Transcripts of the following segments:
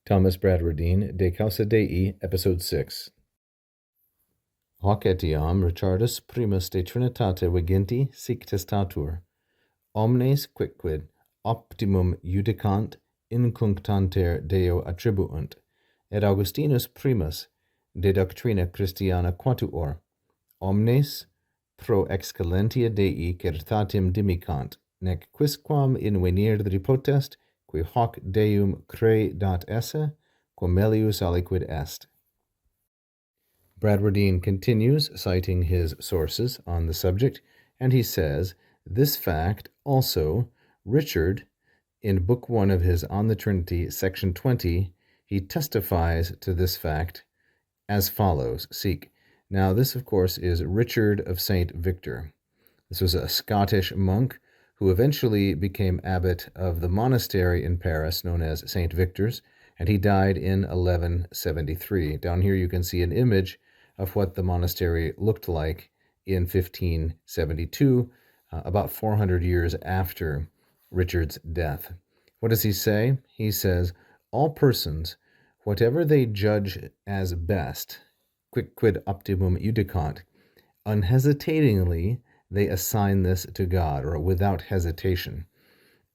Thomas Bradwardine, De Causa Dei, Episode 6. Hoc etiam Richardus primus de Trinitate viginti sic testatur. Omnes quicquid optimum judicant incunctanter Deo attribuunt, et Augustinus primus de doctrina Christiana quatuor. Omnes pro excellentia Dei certatim dimicant, nec quisquam in venire potest, qui hoc Deum credat esse, quo melius aliquid est. Bradwardine continues, citing his sources on the subject, and he says, this fact also, Richard, in Book 1 of his On the Trinity, Section 20, he testifies to this fact as follows, seek. Now this, of course, is Richard of St. Victor. This was a Scottish monk who eventually became abbot of the monastery in Paris known as St. Victor's, and he died in 1173. Down here you can see an image of what the monastery looked like in 1572, about 400 years after Richard's death. What does he say? He says, all persons, whatever they judge as best, quicquid optimum judicant, unhesitatingly they assign this to God, or without hesitation.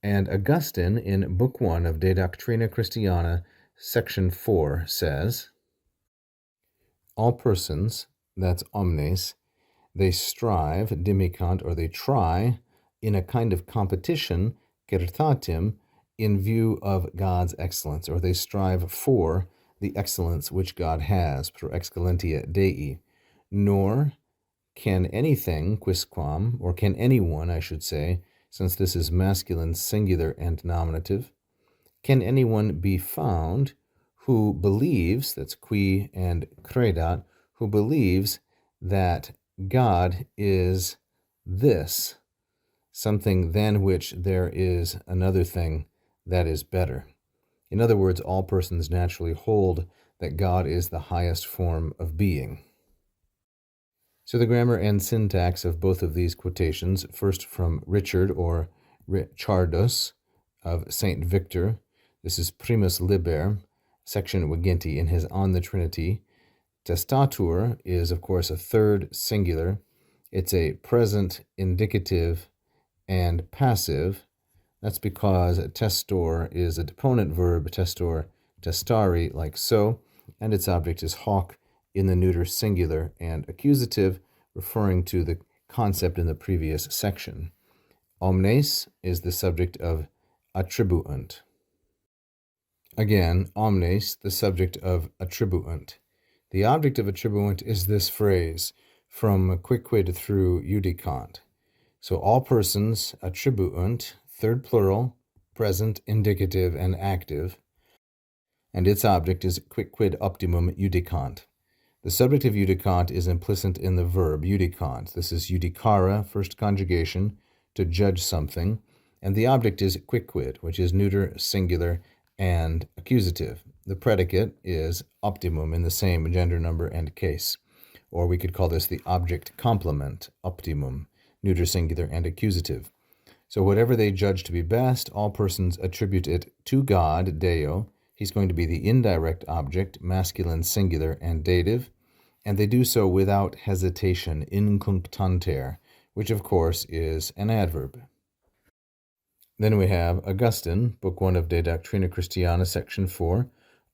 And Augustine, in Book 1 of De Doctrina Christiana, Section 4, says, all persons, that's omnes, they strive, dimicant, or they try, in a kind of competition, certatim, in view of God's excellence, or they strive for the excellence which God has, pro excellentia Dei. Nor can anything, quisquam, or can anyone, I should say, since this is masculine singular and nominative, can anyone be found who believes, that's qui and credat, who believes that God is this, something than which there is another thing that is better. In other words, all persons naturally hold that God is the highest form of being. So the grammar and syntax of both of these quotations, first from Richard or Richardus of St. Victor, this is primus liber, section viginti in his On the Trinity. Testatur is, of course, a third singular. It's a present indicative and passive. That's because testor is a deponent verb, testor, testari, like so, and its object is hoc in the neuter singular and accusative, referring to the concept in the previous section. Omnes is the subject of attribuant. Again, omnes, the subject of attribuant. The object of attribuant is this phrase, from quicquid through judicant. So all persons, attribuant, third plural, present, indicative, and active, and its object is quicquid optimum judicant. The subject of judicant is implicit in the verb judicant. This is judicare, first conjugation, to judge something, and the object is quicquid, which is neuter, singular, and accusative. The predicate is optimum in the same gender, number, and case. Or we could call this the object complement, optimum, neuter, singular, and accusative. So whatever they judge to be best, all persons attribute it to God, Deo. He's going to be the indirect object, masculine, singular, and dative, and they do so without hesitation, incunctanter, which of course is an adverb. Then we have Augustine, Book 1 of De Doctrina Christiana, Section 4.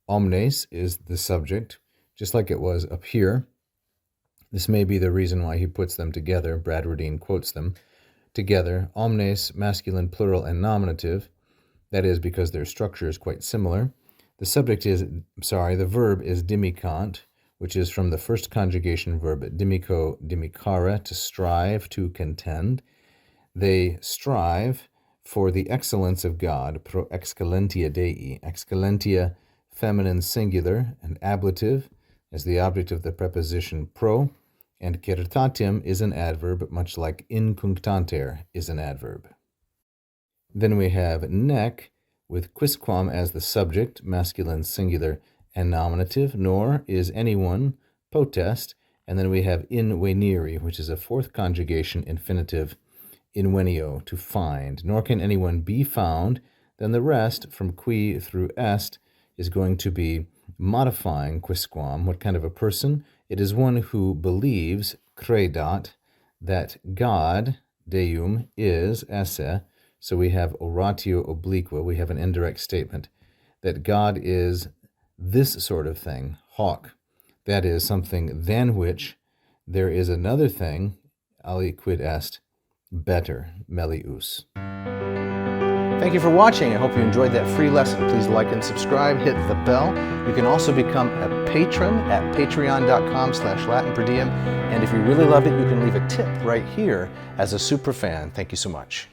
Omnes is the subject, just like it was up here. This may be the reason why he puts them together. Bradwardine quotes them together. Omnes, masculine, plural, and nominative. That is because their structure is quite similar. The verb is dimicant, which is from the first conjugation verb dimico, dimicare, to strive, to contend. They strive for the excellence of God, pro excellentia Dei. Excellentia, feminine singular and ablative, as the object of the preposition pro, and certatim is an adverb, much like incunctanter is an adverb. Then we have nec, with quisquam as the subject, masculine, singular, and nominative, nor is anyone, potest, and then we have in venire, which is a fourth conjugation infinitive, invenio, to find, nor can anyone be found, then the rest, from qui through est, is going to be modifying quisquam. What kind of a person? It is one who believes, credat, that God, Deum, is esse. So we have oratio obliqua, we have an indirect statement, that God is this sort of thing, hoc. That is something than which there is another thing, aliquid est, better, melius. Thank you for watching. I hope you enjoyed that free lesson. Please like and subscribe, hit the bell. You can also become a patron at patreon.com/LatinPerDiem. And if you really loved it, you can leave a tip right here as a super fan. Thank you so much.